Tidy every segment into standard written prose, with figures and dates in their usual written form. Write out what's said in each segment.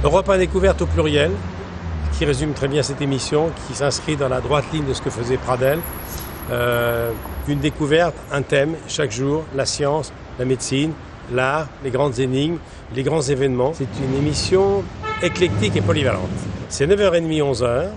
Europe 1 Découverte au pluriel, qui résume très bien cette émission, qui s'inscrit dans la droite ligne de ce que faisait Pradel. Une découverte, un thème, chaque jour, la science, la médecine, l'art, les grandes énigmes, les grands événements. C'est une émission éclectique et polyvalente. C'est 9h30, 11h,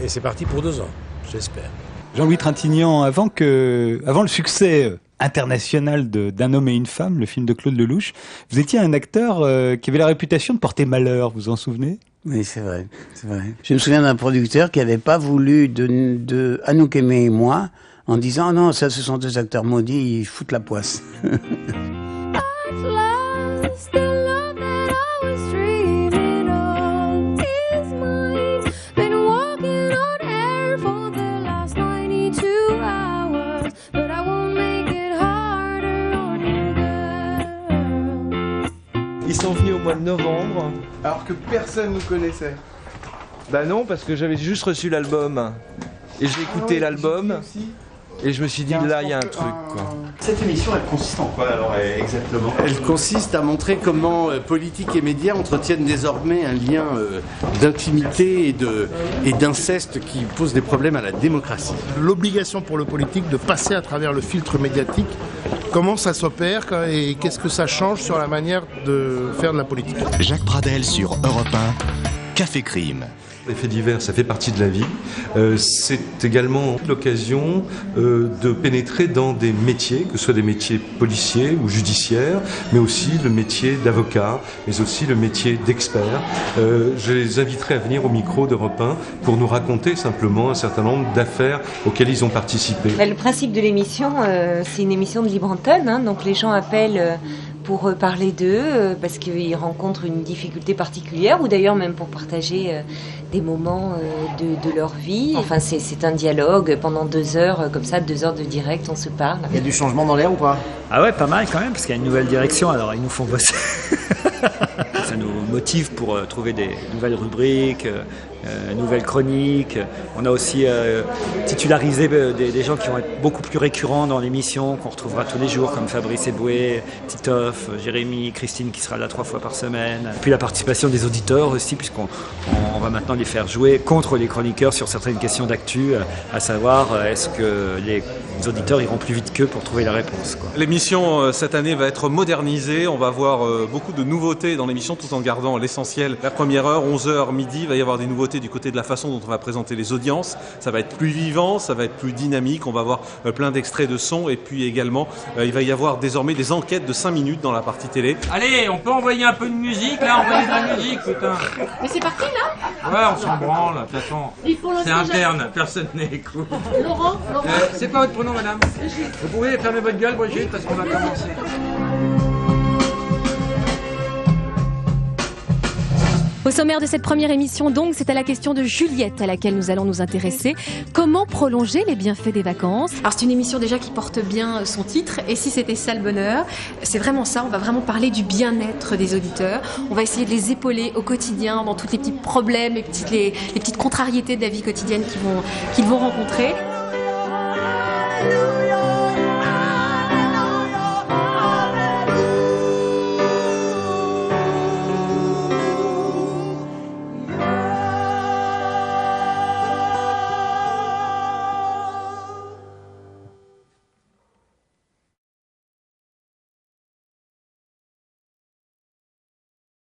et c'est parti pour 2 ans, j'espère. Jean-Louis Trintignant, avant le succès international d'Un homme et une femme, le film de Claude Lelouch, vous étiez un acteur qui avait la réputation de porter malheur, vous vous en souvenez ? Oui, c'est vrai. Je me souviens d'un producteur qui n'avait pas voulu de Anouk Aimée et moi, en disant « Non, ça, ce sont 2 acteurs maudits, ils foutent la poisse. » Ils sont venus au mois de novembre. Alors que personne ne nous connaissait. Bah non, parce que j'avais juste reçu l'album. Et j'ai écouté l'album. Et je me suis dit, là, il y a un truc, quoi. Cette émission, elle consiste en quoi, alors, exactement ? Elle consiste à montrer comment politique et médias entretiennent désormais un lien d'intimité et d'inceste qui pose des problèmes à la démocratie. L'obligation pour le politique de passer à travers le filtre médiatique, comment ça s'opère et qu'est-ce que ça change sur la manière de faire de la politique. Jacques Pradel sur Europe 1, Café Crime. Les faits divers, ça fait partie de la vie. C'est également l'occasion de pénétrer dans des métiers, que ce soit des métiers policiers ou judiciaires, mais aussi le métier d'avocat, mais aussi le métier d'expert. Je les inviterai à venir au micro d'Europe 1 pour nous raconter simplement un certain nombre d'affaires auxquelles ils ont participé. Le principe de l'émission, c'est une émission de libre antenne, donc les gens appellent pour parler d'eux, parce qu'ils rencontrent une difficulté particulière, ou d'ailleurs même pour partager des moments de leur vie. Enfin, c'est un dialogue pendant 2 heures, comme ça, 2 heures de direct, on se parle. Il y a du changement dans l'air ou pas ? Ah ouais, pas mal quand même, parce qu'il y a une nouvelle direction, alors ils nous font bosser. Ça nous motive pour trouver des nouvelles rubriques, nouvelles chroniques. On a aussi titularisé des gens qui vont être beaucoup plus récurrents dans l'émission, qu'on retrouvera tous les jours, comme Fabrice Eboué, Titoff, Jérémy, Christine qui sera là 3 fois par semaine. Puis la participation des auditeurs aussi, puisqu'on va maintenant les faire jouer contre les chroniqueurs sur certaines questions d'actu, à savoir est-ce que les auditeurs iront plus vite qu'eux pour trouver la réponse, quoi. L'émission cette année va être modernisée, on va avoir beaucoup de nouveautés dans l'émission tout en gardant l'essentiel. La première heure, 11h midi, il va y avoir des nouveautés du côté de la façon dont on va présenter les audiences. Ça va être plus vivant, ça va être plus dynamique, on va avoir plein d'extraits de sons et puis également il va y avoir désormais des enquêtes de 5 minutes dans la partie télé. Allez, on peut envoyer un peu de musique là, envoyer de la musique, putain. Mais c'est parti là ? Ouais, on s'en branle, de toute façon. C'est interne, personne n'écoute. Laurent c'est quoi votre prénom, madame ? Vous pouvez fermer votre gueule, Brigitte, parce qu'on va commencer. Au sommaire de cette première émission, donc, c'est à la question de Juliette à laquelle nous allons nous intéresser. Comment prolonger les bienfaits des vacances ? Alors, c'est une émission déjà qui porte bien son titre. Et si c'était ça le bonheur ? C'est vraiment ça. On va vraiment parler du bien-être des auditeurs. On va essayer de les épauler au quotidien dans tous les petits problèmes, les petites contrariétés de la vie quotidienne qu'ils vont rencontrer.